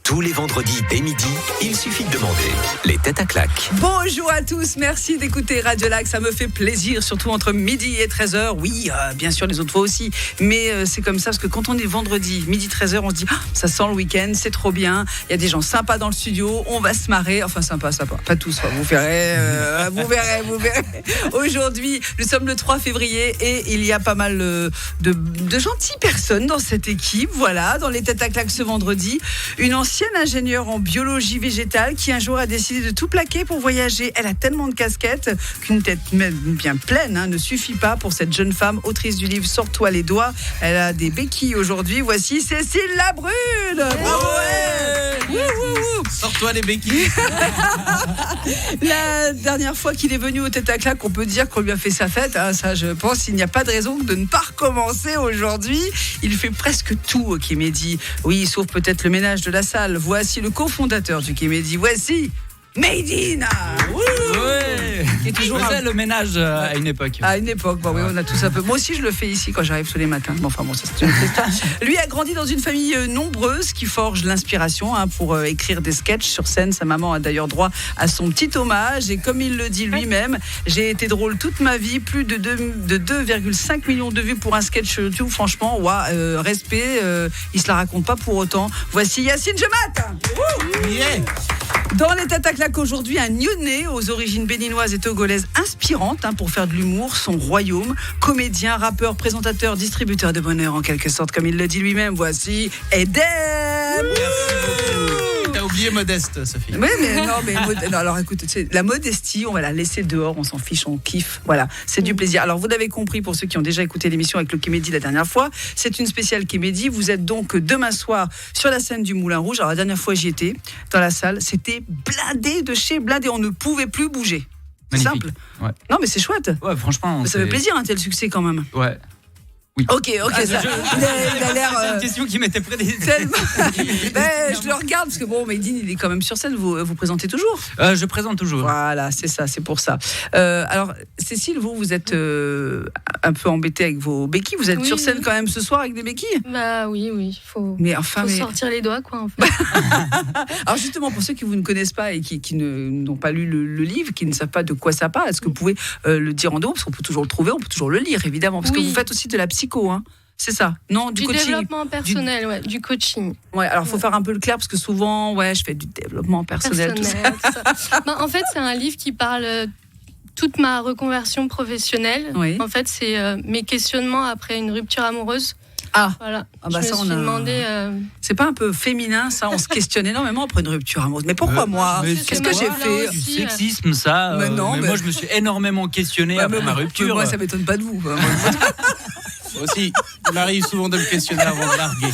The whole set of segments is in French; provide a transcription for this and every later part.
Tous les vendredis dès midi, il suffit de demander les têtes à claques. Bonjour à tous, merci d'écouter Radio Lac, ça me fait plaisir, surtout entre midi et 13h. Oui, bien sûr les autres fois aussi, mais c'est comme ça parce que quand on est vendredi, midi 13h, on se dit ça sent le week-end, c'est trop bien, il y a des gens sympas dans le studio, on va se marrer, enfin sympa, pas tous, vous verrez, vous verrez. Aujourd'hui, nous sommes le 3 février et il y a pas mal de gentilles personnes dans cette équipe, voilà, dans les têtes à claques ce vendredi. Une ancienne ingénieure en biologie végétale qui un jour a décidé de tout plaquer pour voyager. Elle a tellement de casquettes qu'une tête bien pleine ne suffit pas pour cette jeune femme, autrice du livre Sors-toi les doigts. Elle a des béquilles aujourd'hui. Voici Cécile Labrune. Bravo. Sors-toi les béquilles. La dernière fois qu'il est venu au tête à claques, on peut dire qu'on lui a fait sa fête. Ça, je pense, il n'y a pas de raison de ne pas recommencer aujourd'hui. Il fait presque tout au Kémédi. Oui, sauf peut-être le ménage de la salle. Voici le cofondateur du Kémédi. Voici Made-in. Et toujours le ménage à une époque. À une époque, oui, on a tous un peu. Moi aussi, je le fais ici quand j'arrive tous les matins. Bon, ça c'est une autre histoire. Lui a grandi dans une famille nombreuse qui forge l'inspiration pour écrire des sketchs sur scène. Sa maman a d'ailleurs droit à son petit hommage. Et comme il le dit lui-même, j'ai été drôle toute ma vie. Plus de 2,5 millions de vues pour un sketch sur YouTube. Franchement, respect. Il se la raconte pas pour autant. Voici Yacine Jemat. Dans les têtes à claques aujourd'hui, un Nyonnais aux origines béninoises et togolaises inspirantes pour faire de l'humour, son royaume. Comédien, rappeur, présentateur, distributeur de bonheur en quelque sorte, comme il le dit lui-même. Voici Edem. T'as oublié Modeste, Sophie. Oui, mais non, alors écoute, la modestie, on va la laisser dehors, on s'en fiche, on kiffe. Voilà, c'est du plaisir. Alors vous l'avez compris, pour ceux qui ont déjà écouté l'émission avec le Kémédi la dernière fois, c'est une spéciale Kémédi. Vous êtes donc demain soir sur la scène du Moulin Rouge. Alors la dernière fois j'y étais, dans la salle, c'était blindé de chez blindé, on ne pouvait plus bouger. C'est simple. Ouais. Non mais c'est chouette. Ouais, franchement. Ça fait plaisir un tel succès quand même. Ouais. Oui. Ok, ça. Il a l'air. C'est une question qui m'était prédite. Je le regarde parce que Made-in, il est quand même sur scène. Vous présentez toujours. Je présente toujours. Voilà, c'est ça, c'est pour ça. Alors, Cécile, vous êtes un peu embêtée avec vos béquilles. Vous êtes sur scène quand même ce soir avec des béquilles. Bah oui, faut sortir les doigts, quoi, en fait. Alors justement, pour ceux qui vous ne connaissent pas et qui n'ont pas lu le livre, qui ne savent pas de quoi ça parle, est-ce que vous pouvez le dire en deux mots, parce qu'on peut toujours le trouver, on peut toujours le lire, évidemment, parce que vous faites aussi de la psycho, c'est ça? Non, du coaching. Développement personnel, du coaching. Ouais, alors il faut faire un peu le clair parce que souvent, je fais du développement personnel. Tout ça. En fait, c'est un livre qui parle toute ma reconversion professionnelle. Oui. En fait, c'est mes questionnements après une rupture amoureuse. Voilà. Je me suis demandé. C'est pas un peu féminin, ça? On se questionne énormément après une rupture amoureuse. Mais pourquoi moi? Qu'est-ce que j'ai fait? Du sexisme, ça. Mais non, mais moi, je me suis énormément questionné après ma rupture. Moi, ça m'étonne pas de vous. Aussi, il m'arrive souvent de me questionner avant de larguer.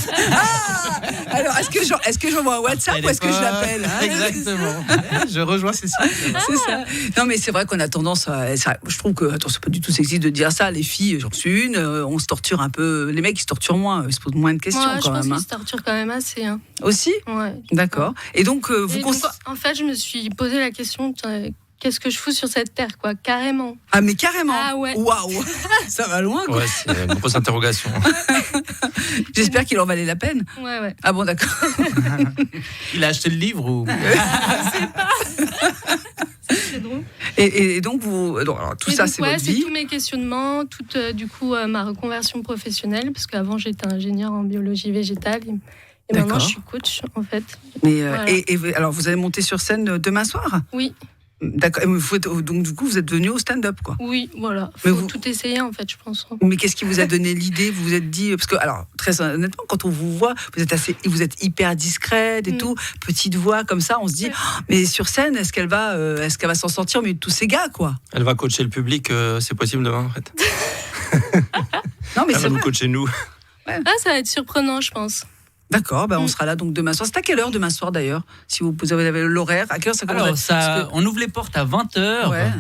Alors, est-ce que j'envoie un WhatsApp ou est-ce que je l'appelle? Exactement. Je rejoins Cécile. C'est ça. Non, mais c'est vrai qu'on a tendance à. Je trouve que, c'est pas du tout sexiste de dire ça. Les filles, j'en suis une, on se torture un peu. Les mecs, ils se torturent moins, ils se posent moins de questions quand même. Je pense qu'ils se torturent quand même assez. Aussi? Ouais. D'accord. Et donc, en fait, je me suis posé la question. Qu'est-ce que je fous sur cette terre, quoi, carrément. Ah, mais carrément. Ah ouais. Waouh, ça va loin, quoi. Ouais, c'est une grosse interrogation. J'espère qu'il en valait la peine. Ouais. Ah bon, d'accord. Il a acheté le livre ou? Je sais pas. C'est drôle. Et donc, tout ça, c'est votre vie. C'est tous mes questionnements, toute, ma reconversion professionnelle, parce qu'avant, j'étais ingénieure en biologie végétale. Et maintenant, je suis coach, en fait. Mais, voilà. Alors, vous allez monter sur scène demain soir? Oui. D'accord. Donc, du coup, vous êtes venu au stand-up, quoi. Oui, voilà. Faut tout essayer, en fait, je pense. Mais qu'est-ce qui vous a donné l'idée? Vous vous êtes dit... Parce que, alors, très honnêtement, quand on vous voit, vous êtes hyper discrète et tout, petite voix comme ça, on se dit, mais sur scène, est-ce qu'elle va s'en sortir au milieu de tous ces gars, quoi? Elle va coacher le public, c'est possible demain, en fait. Non, mais elle va nous coacher, nous. Ouais. Ça va être surprenant, je pense. D'accord, on sera là donc demain soir. C'est à quelle heure demain soir d'ailleurs? Si vous avez l'horaire, à quelle heure ça commence? Alors, on ouvre les portes à 20h. Ouais.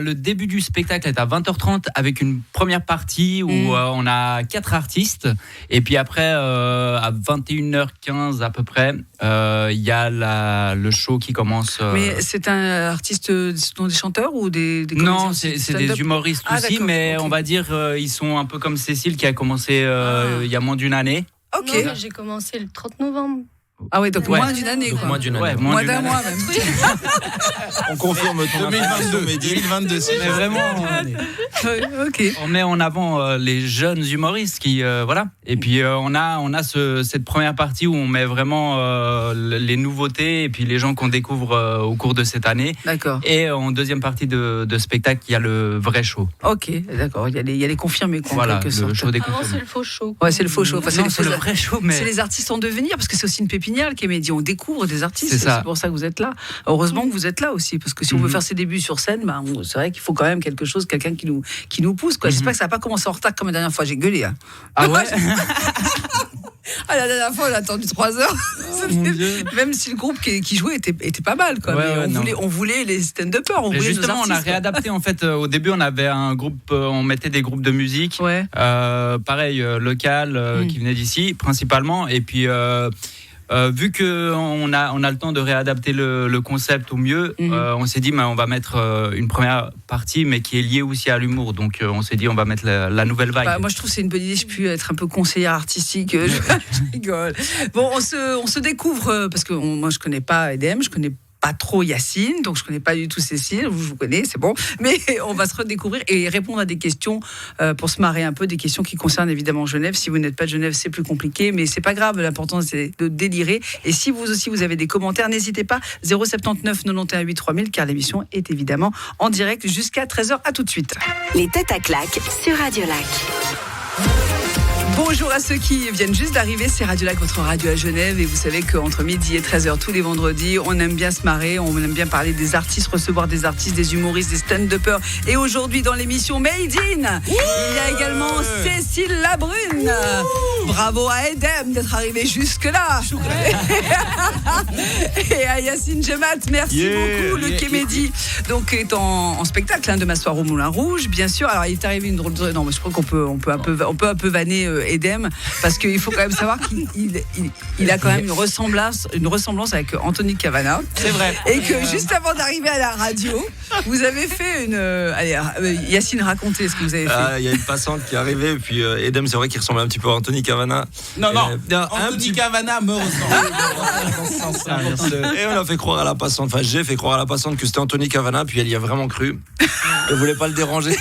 Le début du spectacle est à 20h30 avec une première partie où on a 4 artistes. Et puis après, à 21h15 à peu près, il y a le show qui commence. Mais c'est un artiste, des chanteurs ou des comédiens? Non, c'est des humoristes aussi, mais on va dire ils sont un peu comme Cécile qui a commencé il y a moins d'une année. Ok. Non, j'ai commencé le 30 novembre. Ah ouais, donc moins d'une année. Donc quoi. moins d'une année. Ouais, Moins d'un mois même. On confirme ton 2022, c'est vraiment. Ok. On met en avant les jeunes humoristes qui voilà. Et puis on a cette première partie où on met vraiment les nouveautés et puis les gens qu'on découvre au cours de cette année. D'accord. Et en deuxième partie de spectacle, il y a le vrai show. Ok, d'accord. Il y a les confirmés. Quoi, Voilà, en quelque le sorte. show des Avant, confirmés. c'est le faux show. Ouais, c'est le faux show. Enfin, Non, c'est le vrai show, mais c'est les artistes en devenir parce que c'est aussi une pépinière le Kémédi. On découvre des artistes. C'est ça. C'est pour ça que vous êtes là. Heureusement que vous êtes là aussi parce que si on veut faire ses débuts sur scène, c'est vrai qu'il faut quand même quelque chose, quelqu'un qui nous pousse. Quoi. J'espère que ça n'a pas commencé en retard comme la dernière fois. J'ai gueulé. Hein. ah ouais. Ah, la dernière fois, on a attendu 3 heures. Même si le groupe qui jouait était pas mal. Quoi. Ouais, mais on voulait les stand-uppers. On voulait justement, nos on a artistes, réadapté. En fait, au début, on avait un groupe, on mettait des groupes de musique, ouais. pareil, local, qui venaient d'ici, principalement. Et puis, vu qu'on a le temps de réadapter le concept au mieux, on s'est dit, on va mettre une première partie, mais qui est liée aussi à l'humour. Donc, on s'est dit, on va mettre la nouvelle vague. Moi, je trouve que c'est une bonne idée. Je peux être un peu conseillère artistique. Je rigole. Bon, on se découvre parce que moi, je connais pas EDM, je connais pas trop Yacine, donc je connais pas du tout Cécile. Je vous connais, c'est bon. Mais on va se redécouvrir et répondre à des questions pour se marrer un peu, des questions qui concernent évidemment Genève. Si vous n'êtes pas de Genève, c'est plus compliqué, mais c'est pas grave. L'important, c'est de délirer. Et si vous aussi, vous avez des commentaires, n'hésitez pas. 079 91 8 3000, car l'émission est évidemment en direct jusqu'à 13h. À tout de suite. Les têtes à claques sur Radio Lac. Bonjour à ceux qui viennent juste d'arriver, c'est Radio Lac, votre radio à Genève, et vous savez qu'entre midi et 13h tous les vendredis, on aime bien se marrer, on aime bien parler des artistes, recevoir des artistes, des humoristes, des stand-uppers. Et aujourd'hui dans l'émission Made In, il y a également Cécile Labrune. Bravo à Edem d'être arrivé jusque-là. Et à Yacine Gemat, merci beaucoup. Le Kémédi donc est en spectacle demain soir au Moulin Rouge, bien sûr. Alors il est arrivé une drôle de... Non, mais je crois qu'on peut un peu vanner Edem, parce qu'il faut quand même savoir qu'il a quand même une ressemblance avec Anthony Cavana. C'est vrai. Et que juste avant d'arriver à la radio, vous avez fait une... Allez, Yacine, racontez ce que vous avez fait. Il y a une passante qui est arrivée, et puis Edem, c'est vrai qu'il ressemble un petit peu à Anthony Cavana. Non, Anthony Cavana me ressemble. Et on a fait croire à la passante, enfin j'ai fait croire à la passante que c'était Anthony Cavana, puis elle y a vraiment cru. Elle voulait pas le déranger.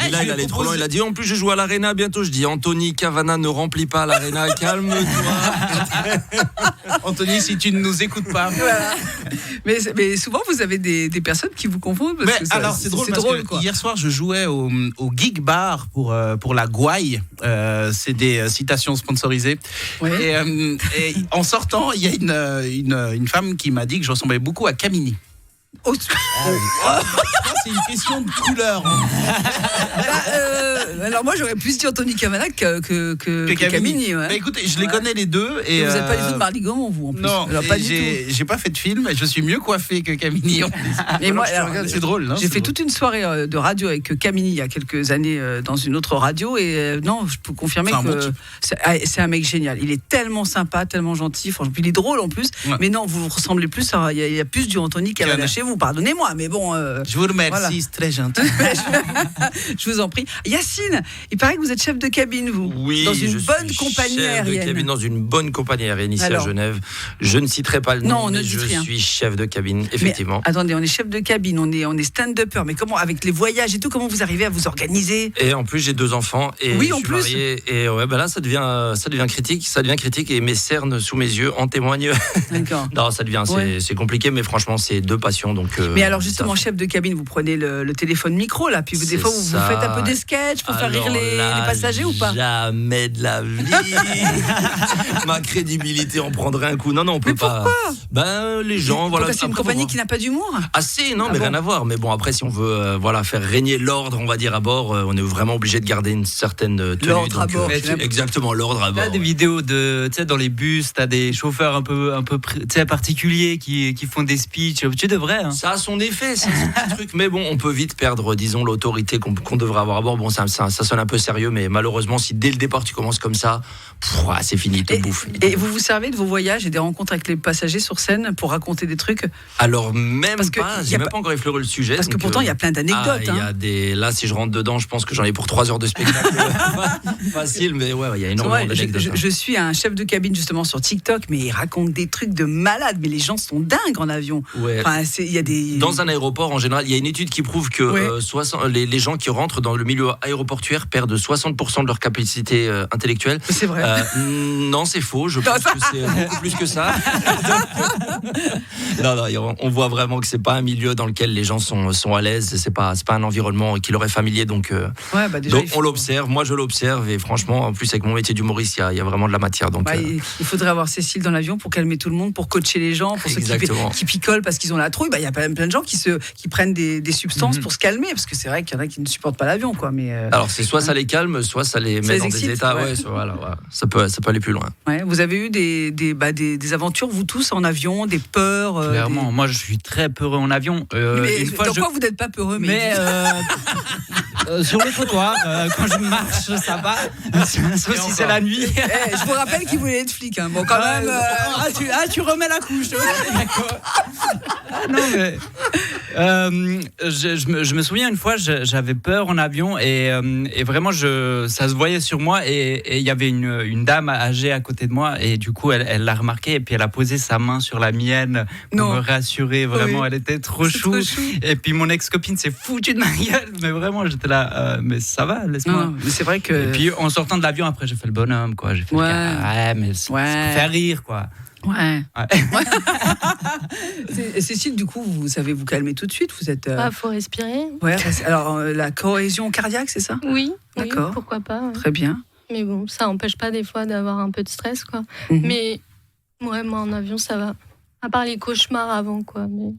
Et là, il allait trop loin. Il a dit, en plus, je joue à l'Arena bientôt. Je dis, Anthony Cavana ne remplit pas l'Arena. Calme-toi. Anthony, si tu ne nous écoutes pas. Voilà. Mais souvent, vous avez des personnes qui vous confondent. Parce que alors, c'est drôle parce que hier soir, je jouais au Geek Bar pour la Gouaille. C'est des citations sponsorisées. Oui. Et en sortant, il y a une femme qui m'a dit que je ressemblais beaucoup à Camini. C'est une question de couleur. Alors moi j'aurais plus dit Anthony Cavana que Camini. Ouais. Bah, écoutez, je les connais les deux. Et vous n'êtes pas du tout de Marly Gaumont, vous en plus. Non, alors, pas du tout. J'ai pas fait de film, je suis mieux coiffé que Camini. Mais moi, c'est drôle. Non, j'ai fait toute une soirée de radio avec Camini il y a quelques années dans une autre radio et non, je peux confirmer que c'est un mec génial. Il est tellement sympa, tellement gentil, franchement, il est drôle en plus. Ouais. Mais non, vous ressemblez plus, il y a plus du Anthony Cavana chez vous. Pardonnez-moi, mais bon. Je vous remercie, voilà. C'est très gentil. Je vous en prie. Yacine, il paraît que vous êtes chef de cabine, vous. Oui, dans une bonne compagnie aérienne. Chef de cabine dans une bonne compagnie aérienne ici à Genève. Je ne citerai pas le nom, mais je suis chef de cabine, effectivement. Mais, attendez, on est chef de cabine, on est stand-upper, mais comment, avec les voyages et tout, comment vous arrivez à vous organiser? Et en plus, j'ai 2 enfants et oui, je suis marié. Et ouais, bah là, ça devient critique, et mes cernes sous mes yeux en témoignent. D'accord. Non, ça devient, c'est compliqué, mais franchement, c'est 2 passions. Donc, mais alors, justement, chef de cabine, vous prenez le téléphone micro, là, puis des fois, vous faites un peu des sketchs pour faire rire les passagers ou pas? Jamais de la vie. Ma crédibilité en prendrait un coup. Non, on peut pas. Pourquoi? Les gens, voilà. C'est une compagnie qui n'a pas d'humour? Mais rien à voir. Mais bon, après, si on veut faire régner l'ordre, on va dire, à bord, on est vraiment obligé de garder une certaine tenue. L'ordre à bord. Exactement, l'ordre à bord. T'as des vidéos dans les bus, t'as des chauffeurs un peu particuliers qui font des speeches. Tu devrais vrai. Hein. Ça a son effet, c'est un petit truc. Mais bon, on peut vite perdre, disons, l'autorité qu'on devrait avoir à bord. Bon, ça sonne un peu sérieux, mais malheureusement, si dès le départ tu commences comme ça, c'est fini, te bouffe. Et vous vous servez de vos voyages et des rencontres avec les passagers sur scène pour raconter des trucs? Alors même pas, j'ai même pas encore effleuré le sujet. Parce que pourtant, il y a plein d'anecdotes. Là, si je rentre dedans, je pense que j'en ai pour 3 heures de spectacle. Facile, mais il y a énormément d'anecdotes. Je suis un chef de cabine justement sur TikTok, mais il raconte des trucs de malade. Mais les gens sont dingues en avion. Ouais. Enfin, y a des... Dans un aéroport, en général, il y a une étude qui prouve que les gens qui rentrent dans le milieu aéroportuaire perdent 60% de leur capacité intellectuelle. C'est vrai. Non, c'est faux. Je pense que c'est beaucoup plus que ça. Non, on voit vraiment que c'est pas un milieu dans lequel les gens sont à l'aise. C'est pas un environnement qui leur est familier. Donc on l'observe. Moi, je l'observe et franchement, en plus avec mon métier d'humoriste, il y a vraiment de la matière. Donc il faudrait avoir Cécile dans l'avion pour calmer tout le monde, pour coacher les gens, pour ceux qui picolent parce qu'ils ont la trouille. Il y a plein de gens qui prennent des substances pour se calmer, parce que c'est vrai qu'il y en a qui ne supportent pas l'avion, quoi. Mais alors c'est soit ça les calme, soit ça les met dans des états. Voilà. Ça peut aller plus loin. Ouais, vous avez eu des aventures, vous tous, en avion, des peurs? Clairement, moi je suis très peureux en avion. Mais une fois, pourquoi vous n'êtes pas peureux? Mais sur le trottoir, quand je marche, ça va. Sauf si c'est la nuit. Je vous rappelle qu'il voulait être flic. Hein. Bon, quand même. Tu remets la couche. D'accord. Non, mais je me souviens une fois, j'avais peur en avion et vraiment ça se voyait sur moi et il y avait une dame âgée à côté de moi et du coup elle l'a remarqué et puis elle a posé sa main sur la mienne pour me rassurer. Vraiment, elle était trop chou. Et puis mon ex-copine s'est foutue de ma gueule, mais vraiment j'étais là, mais ça va, laisse-moi. Non, mais c'est vrai que. Et puis en sortant de l'avion, après j'ai fait le bonhomme, quoi. J'ai fait mais c'est pour faire rire, quoi. Ouais. Cécile, du coup, vous savez vous calmer tout de suite. Vous êtes. Faut respirer. Ouais. Alors la cohésion cardiaque, c'est ça? Oui. D'accord. Oui, pourquoi pas. Ouais. Très bien. Mais bon, ça n'empêche pas des fois d'avoir un peu de stress, quoi. Mais moi en avion, ça va. À part les cauchemars avant, quoi. Mais...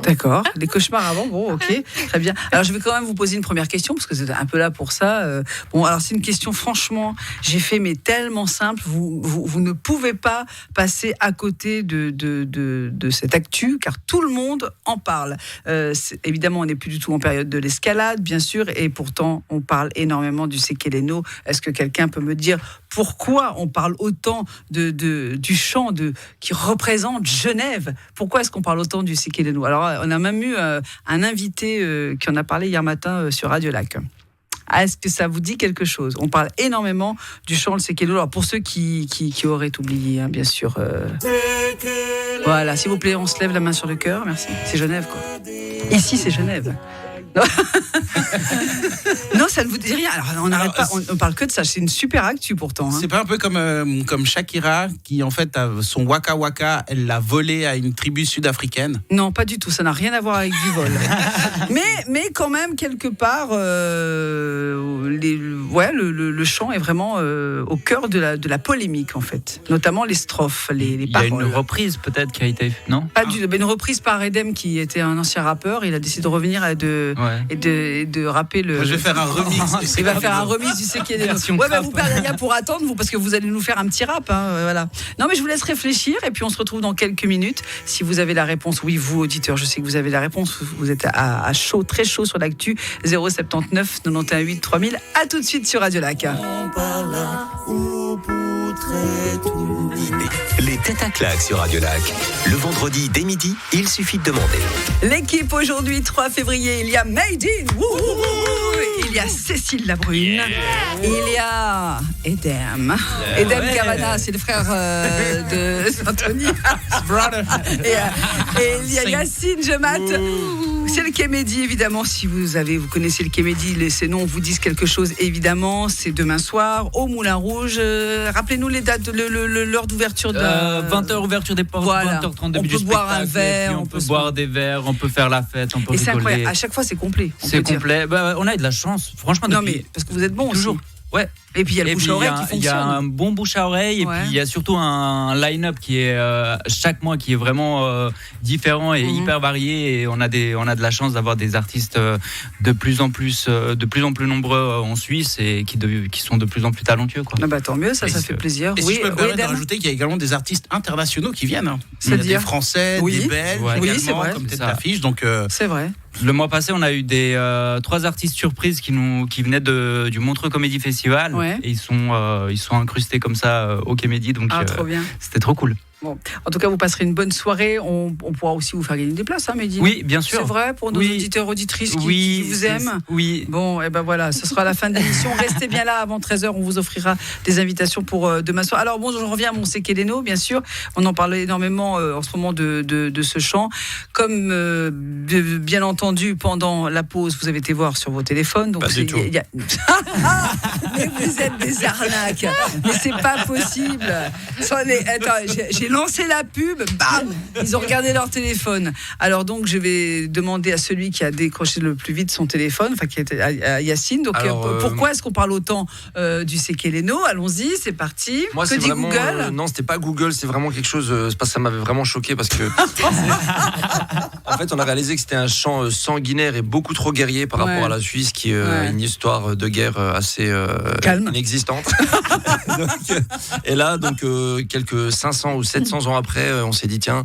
D'accord, les cauchemars avant, bon, ok, très bien. Alors je vais quand même vous poser une première question, parce que c'est un peu là pour ça. Bon, alors c'est une question, franchement, j'ai fait, mais tellement simple, vous ne pouvez pas passer à côté de cette actu, car tout le monde en parle. Évidemment, on n'est plus du tout en période de l'escalade, bien sûr, et pourtant, on parle énormément du Sekeleno. Est-ce que quelqu'un peut me dire pourquoi on parle autant du chant qui représente Genève? Pourquoi est-ce qu'on parle autant du Sekeleno? Alors, on a même eu un invité qui en a parlé hier matin sur Radio Lac. Est-ce que ça vous dit quelque chose? On parle énormément du chant le Sekeleno. Alors, pour ceux qui auraient oublié, hein, bien sûr. Voilà, s'il vous plaît, on se lève la main sur le cœur. Merci. C'est Genève, quoi. Ici, c'est Genève. Non, ça ne vous dit rien. Alors, on parle que de ça. C'est une super actu pourtant. Hein. C'est pas un peu comme Shakira qui en fait son Waka Waka, elle l'a volé à une tribu sud-africaine? Non, pas du tout. Ça n'a rien à voir avec du vol. mais quand même quelque part, le chant est vraiment au cœur de la polémique en fait. Notamment les strophes, les paroles. Il y a une reprise peut-être qui a été non? Pas une reprise par Edem qui était un ancien rappeur. Il a décidé de revenir et de rapper le. Je vais faire un remix. Il va faire un remix du Sekeleno. Ouais, bah vous perdez rien pour attendre, parce que vous allez nous faire un petit rap. Hein, voilà. Non, mais je vous laisse réfléchir et puis on se retrouve dans quelques minutes. Si vous avez la réponse, oui, vous, auditeurs, je sais que vous avez la réponse. Vous êtes à chaud, très chaud sur l'actu. 079 91 8 3000. À tout de suite sur Radio Lac. Les têtes à claques sur Radio Lac. Le vendredi dès midi, il suffit de demander. L'équipe aujourd'hui, 3 février, il y a Made in. Il y a Cécile Labrune. Il y a Edem. Edem Cavana, c'est le frère de Anthony. Et il y a Yacine Jemat. C'est le Kémédi, évidemment. Si vous connaissez le Kémédi, ces noms vous disent quelque chose, évidemment. C'est demain soir au Moulin Rouge. Rappelez-nous les dates, l'heure d'ouverture. 20h ouverture des portes, voilà. 20h30 début du spectacle. On peut boire un verre. On peut boire des verres, on peut faire la fête, on peut rigoler. C'est incroyable. À chaque fois, c'est complet. C'est complet. On a eu de la chance, franchement. Non, mais parce que vous êtes bon toujours. Aussi. Ouais. Et puis il y a le bouche à oreille qui fonctionne. Il y a un bon bouche à oreille et puis il y a surtout un line-up qui est chaque mois qui est vraiment différent et hyper varié et on a de la chance d'avoir des artistes de plus en plus nombreux en Suisse et qui sont de plus en plus talentueux quoi. Ah bah tant mieux, ça fait plaisir. Et si je peux me permettre de rajouter qu'il y a également des artistes internationaux qui viennent. C'est-à-dire des Français, des Belges également, c'est vrai. comme tête d'affiche. Donc c'est vrai. Le mois passé, on a eu 3 artistes surprises qui venaient du Montreux Comedy Festival et ils sont incrustés comme ça au Comédie, donc trop bien. C'était trop cool. Bon. En tout cas, vous passerez une bonne soirée. On pourra aussi vous faire gagner des places, Mehdi. Oui, bien sûr. C'est vrai pour nos auditeurs auditrices qui vous aiment. Oui. Bon, et ben voilà, ce sera la fin de l'émission. Restez bien là avant 13h. On vous offrira des invitations pour demain soir. Alors bon, je reviens à mon Sekeleno, bien sûr. On en parle énormément en ce moment de ce chant. Comme bien entendu, pendant la pause, vous avez été voir sur vos téléphones. Donc pas du tout. Mais vous êtes des arnaques. Mais c'est pas possible. Attends, j'ai lancé la pub, bam, ils ont regardé leur téléphone. Alors donc je vais demander à celui qui a décroché le plus vite son téléphone, enfin qui était à Yacine. Donc pourquoi est-ce qu'on parle autant du Sekeleno? Allons-y, c'est parti. Moi, que dit vraiment, Google non, c'était pas Google, c'est vraiment quelque chose. Ça m'avait vraiment choqué parce que en fait, on a réalisé que c'était un chant sanguinaire et beaucoup trop guerrier par rapport à la Suisse, qui est une histoire de guerre assez calme, inexistante. Et là, donc quelques 500 ou 700 ans après, on s'est dit tiens,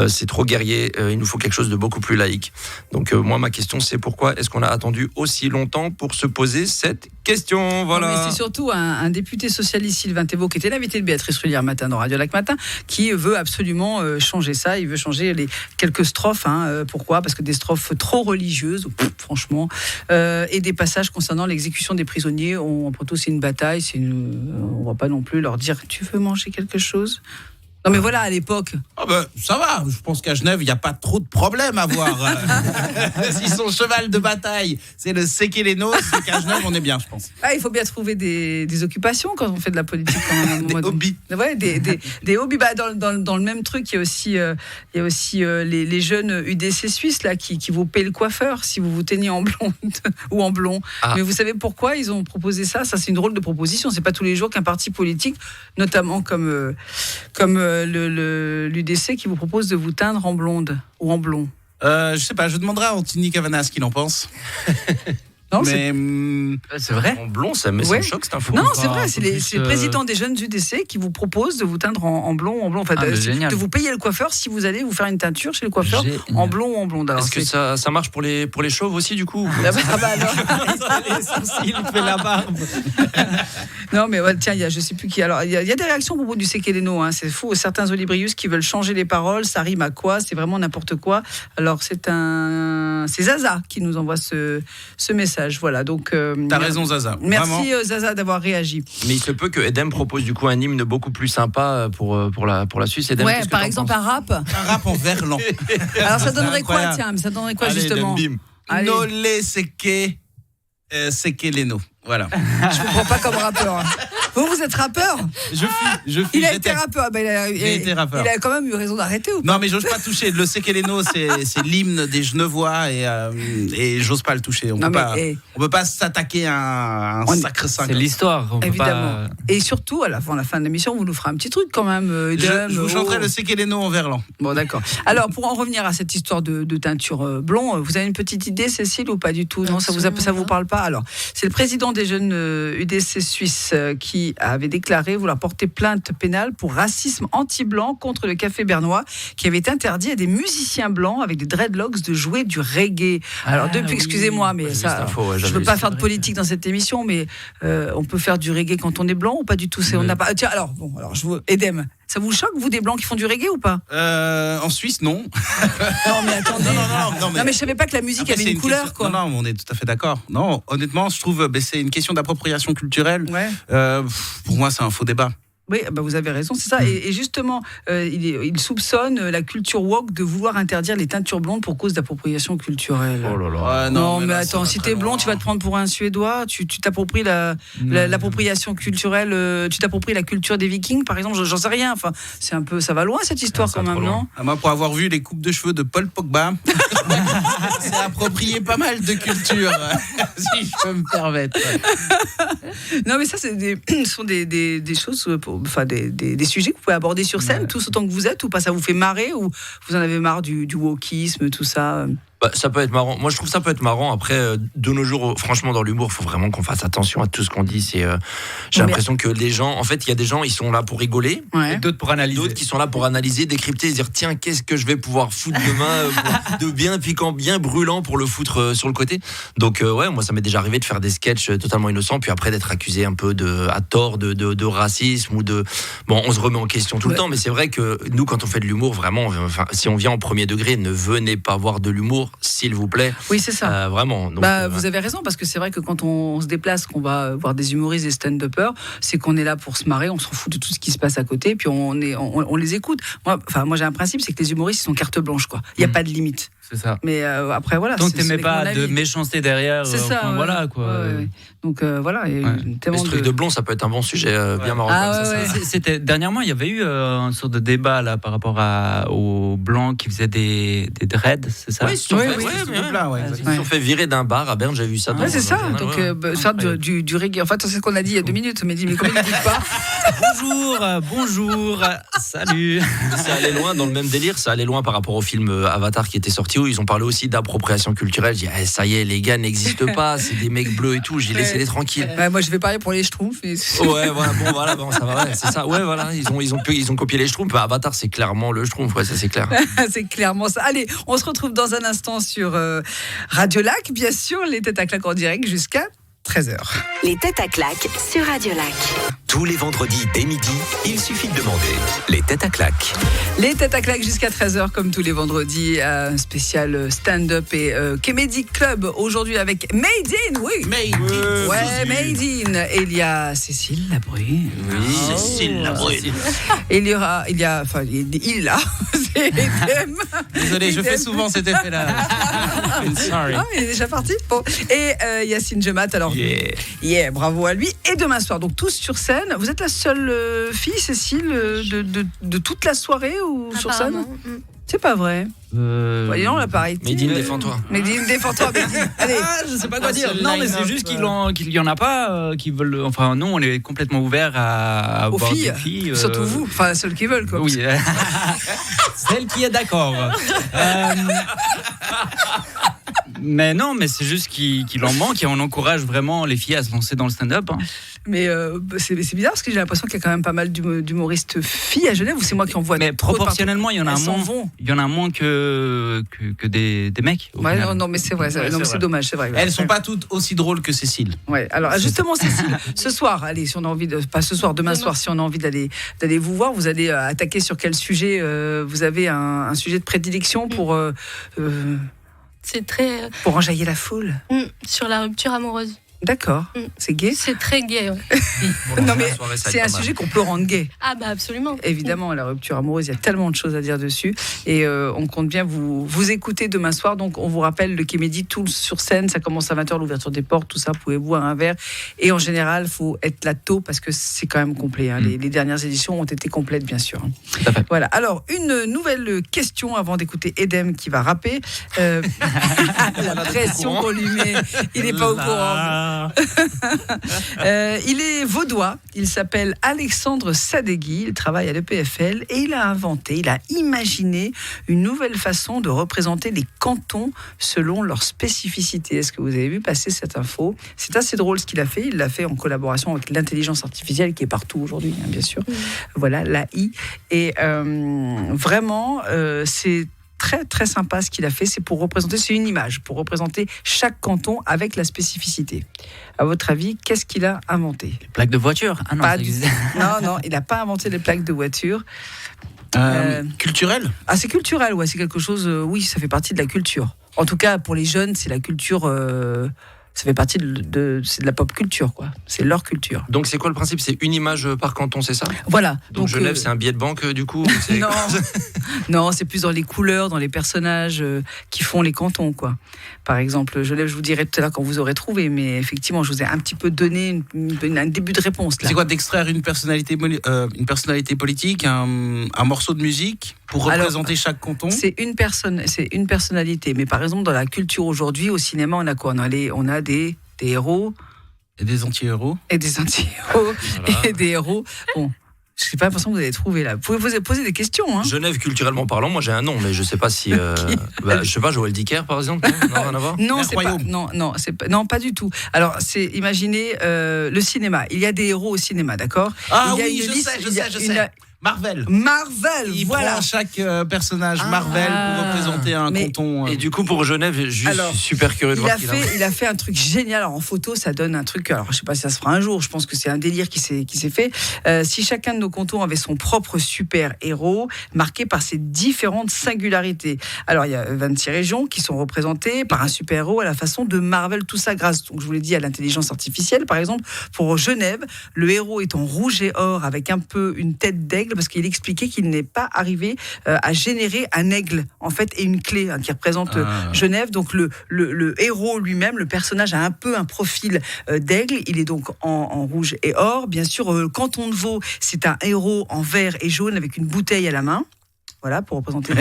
c'est trop guerrier, il nous faut quelque chose de beaucoup plus laïque. Donc moi, ma question, c'est pourquoi est-ce qu'on a attendu aussi longtemps pour se poser cette question? Voilà. Mais c'est surtout un député socialiste, Sylvain Thébault, qui était l'invité de Béatrice Rulle hier matin dans Radio Lac Matin, qui veut absolument changer ça. Il veut changer les quelques strophes. Pourquoi? Parce que des strophes trop religieuses, franchement, et des passages concernant l'exécution des prisonniers. Après tout, c'est une bataille. On ne va pas non plus leur dire tu veux manger quelque chose? Non mais voilà, à l'époque. Ça va, je pense qu'à Genève, il n'y a pas trop de problème à voir. Si son cheval de bataille, c'est le Sekeleno, c'est qu'à Genève, on est bien, je pense. Il faut bien trouver des occupations quand on fait de la politique. Des hobbies. Ouais, des hobbies. Dans le même truc, il y a aussi les jeunes UDC suisses là, qui vous paient le coiffeur si vous vous teignez en blonde ou en blond. Mais vous savez pourquoi ils ont proposé ça? Ça, c'est une drôle de proposition. C'est pas tous les jours qu'un parti politique, notamment comme l'UDC, qui vous propose de vous teindre en blonde ou en blond. Je sais pas, je demanderai à Anthony Cavana ce qu'il en pense. Non, mais c'est vrai. En blond, ça me choque, c'est un faux. Non, c'est vrai, c'est le président des jeunes UDC qui vous propose de vous teindre en blond, enfin, de vous payer le coiffeur si vous allez vous faire une teinture chez le coiffeur en blond ou en blonde. Est-ce que ça marche pour les chauves aussi, du coup? Alors. Les sourcils, il fait la barbe. Non, mais tiens, je sais plus qui. Alors, il y a des réactions au propos du Sekeleno. C'est fou. Certains Olibrius qui veulent changer les paroles. Ça rime à quoi? C'est vraiment n'importe quoi. Alors, c'est Zaza qui nous envoie ce message. Voilà, donc. T'as raison, Zaza. Merci, Zaza, d'avoir réagi. Mais il se peut que Edem propose du coup un hymne beaucoup plus sympa pour la Suisse. Edem, par exemple, un rap. Un rap en verlan. Alors, ça donnerait quoi, tiens? Ça donnerait quoi, justement? Nolé Sekeleno. Voilà. Je ne comprends pas comme rappeur. Vous êtes rappeur? Je suis. Il a été rappeur. Il a quand même eu raison d'arrêter ou pas? Non, mais j'ose pas toucher. Le Sekeleno, c'est l'hymne des Genevois et j'ose pas le toucher. On peut pas s'attaquer à un sacre saint. C'est l'histoire. Évidemment. Et surtout, avant la fin de l'émission, vous nous ferez un petit truc quand même. Je vous chanterai le Sekeleno en verlan. Bon, d'accord. Alors, pour en revenir à cette histoire de teinture blond, vous avez une petite idée, Cécile, ou pas du tout? Non, ça vous parle pas? Alors, c'est le président des jeunes UDC suisses qui avait déclaré vouloir porter plainte pénale pour racisme anti-blanc contre le Café Bernois, qui avait interdit à des musiciens blancs avec des dreadlocks de jouer du reggae. Alors excusez-moi, mais ça, je veux pas faire de politique dans cette émission, mais on peut faire du reggae quand on est blanc ou pas du tout? On n'a pas. Tiens, alors je veux Edem. Ça vous choque, vous, des blancs qui font du reggae ou pas? En Suisse, non. Non, mais attendez. Non, mais je savais pas que la musique avait une couleur, quoi. Non, on est tout à fait d'accord. Non, honnêtement, je trouve c'est une question d'appropriation culturelle. Ouais. Pour moi, c'est un faux débat. Oui, bah vous avez raison, c'est ça. Et justement, il soupçonne la culture woke de vouloir interdire les teintures blondes pour cause d'appropriation culturelle. Oh là là. Non, mais attends, si t'es blond, tu vas te prendre pour un Suédois, tu t'appropries l'appropriation culturelle, tu t'appropries la culture des Vikings, par exemple, j'en sais rien. Enfin, c'est un peu, ça va loin cette histoire quand même, non ? Moi, pour avoir vu les coupes de cheveux de Paul Pogba, c'est approprié pas mal de culture, si je peux me permettre. Non, mais ça, ce sont des choses, des sujets que vous pouvez aborder sur scène, tous autant que vous êtes, ou pas, ça vous fait marrer, ou vous en avez marre du wokisme, tout ça Ça peut être marrant. Moi, je trouve ça peut être marrant. Après, de nos jours, franchement, dans l'humour, il faut vraiment qu'on fasse attention à tout ce qu'on dit. J'ai l'impression que les gens, en fait, il y a des gens, ils sont là pour rigoler, et d'autres pour analyser. D'autres qui sont là pour analyser, décrypter, dire tiens, qu'est-ce que je vais pouvoir foutre demain de bien piquant, bien brûlant pour le foutre sur le côté. Donc, moi, ça m'est déjà arrivé de faire des sketchs totalement innocents, puis après d'être accusé un peu à tort de racisme ou de. Bon, on se remet en question tout le temps, mais c'est vrai que nous, quand on fait de l'humour, vraiment, si on vient en premier degré, ne venez pas voir de l'humour, s'il vous plaît. Oui, c'est ça. Vraiment. Donc, vous avez raison, parce que c'est vrai que quand on se déplace, qu'on va voir des humoristes, des stand-uppers, c'est qu'on est là pour se marrer, on s'en fout de tout ce qui se passe à côté, puis on les écoute. Moi, j'ai un principe, c'est que les humoristes, ils sont carte blanche, quoi. Il n'y a pas de limite. C'est ça. Mais après, voilà. Donc, t'aimais pas de méchanceté derrière. C'est ça. Voilà, quoi. Ouais. Donc, voilà. Ce truc de blond, ça peut être un bon sujet, bien marrant. C'était, dernièrement, il y avait eu une sorte de débat là, par rapport aux blancs qui faisaient des dreads, c'est ça ? Oui, ils se sont fait virer d'un bar à Berne, j'ai vu ça. C'est ça. Donc, faire du reggae. En fait, c'est ce qu'on a dit il y a 2 minutes. On m'a dit, mais comment ils ne disent pas ? Bonjour, salut. Ça allait loin dans le même délire, ça allait loin par rapport au film Avatar qui était sorti où ils ont parlé aussi d'appropriation culturelle. Je dis, ça y est, les gars n'existent pas, c'est des mecs bleus et tout, j'ai laissé les tranquilles. Moi, je vais parler pour les Schtroumpfs. Ouais, voilà, ça va, c'est ça. Ouais, voilà, ils ont copié les Schtroumpfs. Avatar, c'est clairement le Schtroumpf, ça c'est clair. C'est clairement ça. Allez, on se retrouve dans un instant sur Radio Lac, bien sûr, les têtes à claque en direct jusqu'à 13h. Les têtes à claque sur Radio Lac. Tous les vendredis dès midi, il suffit de demander les têtes à claque. Les têtes à claque jusqu'à 13h comme tous les vendredis, spécial stand-up et Comedy Club aujourd'hui avec Made In, oui. Made In. Et il y a Cécile Labrune. Oui, Cécile Labrune. Et il a, c'est Edem. Désolé, je fais souvent cet effet-là. Sorry. Il est déjà parti. Bon. Et Yacine Gemat, alors, bravo à lui. Et demain soir, donc tous sur scène. Vous êtes la seule fille, Cécile, de toute la soirée ou sur scène ? C'est pas vrai. Voyons la parité. Medine, défends-toi. Allez, je sais pas quoi dire. Non, mais c'est juste qu'il y en a pas qui veulent. Enfin, nous, on est complètement ouverts à aux voir filles, des filles. Surtout vous, enfin celles qui veulent, quoi. Oui. Celle qui est d'accord. Mais non, mais c'est juste qu'il en manque et on encourage vraiment les filles à se lancer dans le stand-up. Mais c'est bizarre parce que j'ai l'impression qu'il y a quand même pas mal d'humoristes filles à Genève, ou c'est moi qui en vois. Mais proportionnellement, il y en a moins que des mecs. Ouais, non, mais c'est vrai. C'est dommage, c'est vrai. Elles sont pas toutes aussi drôles que Cécile. Ouais. Alors justement, Cécile, ce soir, allez, si on a envie pas ce soir, demain soir, si on a envie d'aller vous voir, vous allez attaquer sur quel sujet ? Vous avez un sujet de prédilection pour. C'est très. Pour enjailler la foule. Sur la rupture amoureuse. D'accord. C'est gay ? C'est très gay, ouais. Non, mais c'est un sujet qu'on peut rendre gay. Ah, bah absolument. Évidemment, la rupture amoureuse, il y a tellement de choses à dire dessus. Et on compte bien vous écouter demain soir. Donc, on vous rappelle le Comedy tout sur scène. Ça commence à 20h, l'ouverture des portes, tout ça. Vous pouvez boire un verre. Et en général, il faut être là tôt parce que c'est quand même complet. Les dernières éditions ont été complètes, bien sûr. Voilà. Alors, une nouvelle question avant d'écouter Edem qui va rapper. La pression qu'on lui met. Il n'est pas au courant. Il est vaudois, il s'appelle Alexandre Sadeghi, il travaille à l'EPFL et il a imaginé une nouvelle façon de représenter les cantons selon leurs spécificités. Est-ce que vous avez vu passer cette info ? C'est assez drôle ce qu'il a fait, il l'a fait en collaboration avec l'intelligence artificielle qui est partout aujourd'hui, bien sûr. Voilà, l'AI. Et vraiment, c'est très très sympa ce qu'il a fait, c'est une image pour représenter chaque canton avec la spécificité. À votre avis, qu'est-ce qu'il a inventé ? Les plaques de voiture ? Ah non, non, il n'a pas inventé les plaques de voiture. Culturel ? Ah, c'est culturel, ouais, c'est quelque chose, oui, ça fait partie de la culture. En tout cas, pour les jeunes, c'est la culture... Ça fait partie c'est de la pop culture, quoi. C'est leur culture. Donc c'est quoi le principe? C'est une image par canton, c'est ça? Voilà. Donc Genève, c'est un billet de banque du coup? Non. Non, c'est plus dans les couleurs, dans les personnages qui font les cantons, quoi. Par exemple, Genève, je vous dirai tout à l'heure quand vous aurez trouvé, mais effectivement, je vous ai un petit peu donné un début de réponse. Là. C'est quoi d'extraire une personnalité politique, un morceau de musique pour représenter chaque canton? C'est une personnalité. Mais par exemple, dans la culture aujourd'hui, au cinéma, on a quoi? On a des héros. Et des anti-héros. Et des anti-héros. Voilà. Et des héros. Bon. Je n'ai pas l'impression que vous allez trouver là. Vous pouvez vous poser des questions. Hein. Genève, culturellement parlant, moi j'ai un nom, mais je ne sais pas si. Je sais pas, Joël Dicker par exemple. Non, rien à voir. Non, c'est pas. Non, pas du tout. Alors, imaginez le cinéma. Il y a des héros au cinéma, d'accord? Ah oui, je sais. Marvel. Il prend chaque personnage Marvel pour représenter un canton. Et du coup, pour Genève, je suis super curieux de voir il a fait un truc génial. Alors, en photo, ça donne un truc. Alors, je sais pas si ça se fera un jour. Je pense que c'est un délire qui s'est fait. Si chacun de nos cantons avait son propre super-héros, marqué par ses différentes singularités. Alors, il y a 26 régions qui sont représentées par un super-héros à la façon de Marvel. Tout ça grâce, donc, je vous l'ai dit, à l'intelligence artificielle. Par exemple, pour Genève, le héros est en rouge et or avec un peu une tête d'aigle, parce qu'il expliquait qu'il n'est pas arrivé à générer un aigle, en fait, et une clé qui représente Genève. Donc, le héros lui-même, le personnage a un peu un profil d'aigle. Il est donc en rouge et or. Bien sûr, le canton de Vaud, c'est un héros en vert et jaune avec une bouteille à la main. Voilà, pour représenter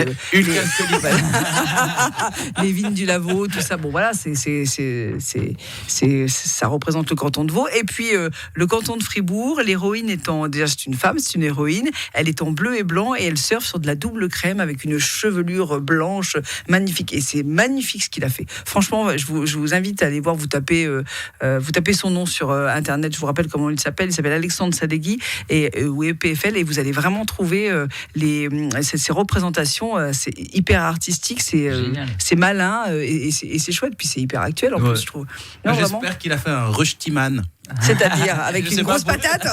les vignes du Lavaux, tout ça. Bon, voilà, ça représente le canton de Vaud. Et puis, le canton de Fribourg, l'héroïne étant, déjà c'est une femme, c'est une héroïne, elle est en bleu et blanc et elle surfe sur de la double crème avec une chevelure blanche magnifique. Et c'est magnifique ce qu'il a fait. Franchement, je vous invite à aller voir, vous tapez son nom sur Internet, je vous rappelle comment il s'appelle Alexandre Sadeghi, ou EPFL, et vous allez vraiment trouver ces représentations, c'est hyper artistique, c'est malin et c'est chouette, puis c'est hyper actuel en plus, je trouve. Non, j'espère qu'il a fait un Rushtiman. C'est-à-dire avec une grosse patate.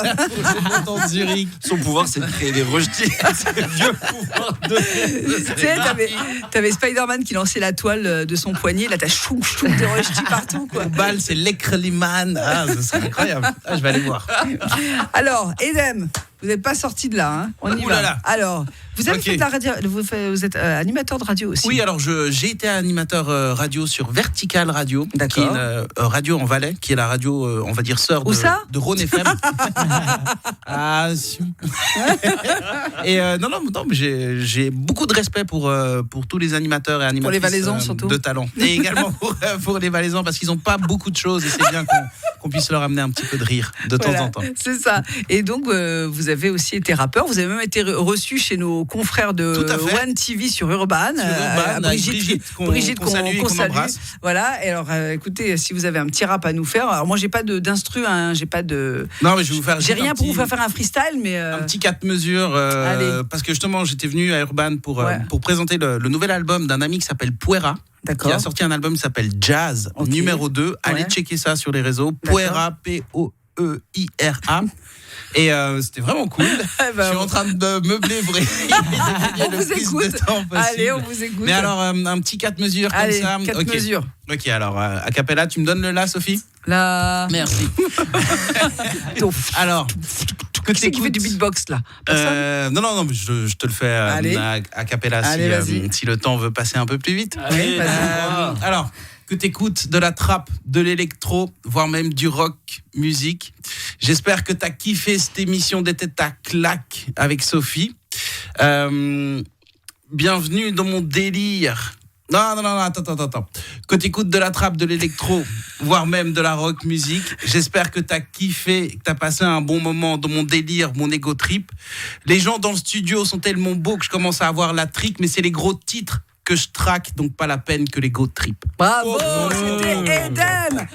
Son pouvoir, c'est de créer des rejetis. C'est le vieux pouvoir de. Tu sais, t'avais Spider-Man qui lançait la toile de son poignet. Là, t'as chou des rejetis partout, quoi. Au bal, c'est l'Ekliman. Ça serait incroyable. Je vais aller voir. Alors, Edem, vous n'êtes pas sorti de là, hein. On y va. Alors, vous avez fait de la radio. Vous êtes animateur de radio aussi. Oui, alors j'ai été animateur radio sur Vertical Radio, d'accord, qui est une radio en Valais, qui est la radio, on va dire, sœur de Rhône FM. Et non, mais j'ai beaucoup de respect pour tous les animateurs et animatrices, pour les Valaisans, surtout, de talent. Et également pour les Valaisans, parce qu'ils n'ont pas beaucoup de choses et c'est bien qu'on puisse leur amener un petit peu de rire de temps en temps. C'est ça. Et donc, vous avez aussi été rappeur. Vous avez même été reçu chez nos confrères de One TV sur Urban. Brigitte qu'on salue. Voilà. Et alors, écoutez, si vous avez un petit rap à nous faire. Alors, moi, j'ai pas d'instru, hein, j'ai pas de. Non, mais je vais vous faire. J'ai rien pour vous faire un freestyle, mais. Un petit 4 mesures. Parce que justement, j'étais venu à Urban pour présenter le nouvel album d'un ami qui s'appelle Puera. D'accord. Qui a sorti un album qui s'appelle Jazz, numéro 2. Allez checker ça sur les réseaux. Puera, P-O-E-I-R-A. Et c'était vraiment cool. Je suis en train de meubler on vous écoute. Allez, on vous écoute. Mais alors, un petit 4 mesures comme ça. 4 mesures. Ok, alors, a cappella, tu me donnes le la, Sophie? La. Merci. Alors, qui c'est qui fait du beatbox là? Non, mais je te le fais a cappella si le temps veut passer un peu plus vite. Allez, vas-y. Alors, que t'écoutes de la trap, de l'électro, voire même du rock musique. J'espère que t'as kiffé cette émission d'été à claque avec Sophie. Bienvenue dans mon délire. Non, attends. Que t'écoutes de la trap, de l'électro, voire même de la rock musique. J'espère que t'as kiffé, que t'as passé un bon moment dans mon délire, mon ego trip. Les gens dans le studio sont tellement beaux que je commence à avoir la trique, mais c'est les gros titres que je traque, donc pas la peine que l'ego trip. Bravo, c'était Edem.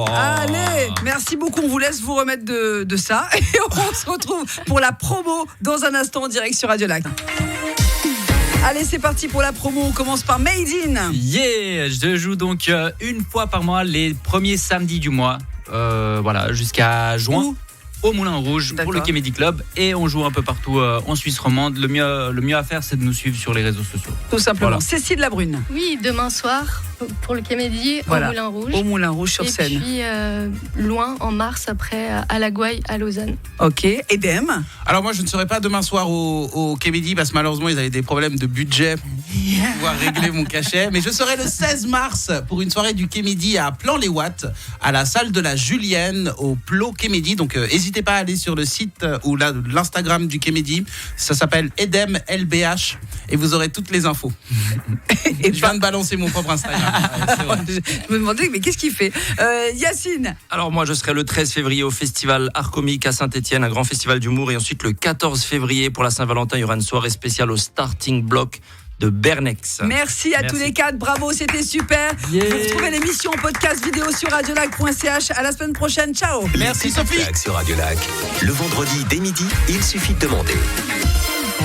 Allez, merci beaucoup, on vous laisse vous remettre de ça et on se retrouve pour la promo dans un instant en direct sur Radio Lac. Allez, c'est parti pour la promo, on commence par Made In. Yeah, je joue donc une fois par mois les premiers samedis du mois, voilà, jusqu'à juin. au Moulin Rouge pour le Comedy Club et on joue un peu partout en Suisse romande. Le mieux à faire, c'est de nous suivre sur les réseaux sociaux. Tout simplement. Voilà. Cécile Labrune. Oui, demain soir pour le Comédie au Moulin Rouge. Au Moulin Rouge sur scène. Et puis loin en mars après à La Gouaille à Lausanne. Ok. Edem. Alors moi je ne serai pas demain soir au Comédie parce que malheureusement ils avaient des problèmes de budget pour pouvoir régler mon cachet. Mais je serai le 16 mars pour une soirée du Comédie à Plan-les-Ouates à la salle de la Julienne au Plot Comédie. Donc n'hésitez pas à aller sur le site ou l'Instagram du Comédie. Ça s'appelle Edem LBH et vous aurez toutes les infos. Et je viens de balancer mon propre Instagram. Je me demandais, mais qu'est-ce qu'il fait Yacine. Alors moi je serai le 13 février au festival Art Comique à Saint-Etienne, un grand festival d'humour. Et ensuite le 14 février pour la Saint-Valentin, il y aura une soirée spéciale au Starting Block de Bernex. Merci à tous les quatre, bravo, c'était super. Vous retrouvez l'émission en podcast vidéo sur radiolac.ch. À la semaine prochaine, ciao. Merci Sophie. Sur Radio Lac, le vendredi dès midi, il suffit de demander.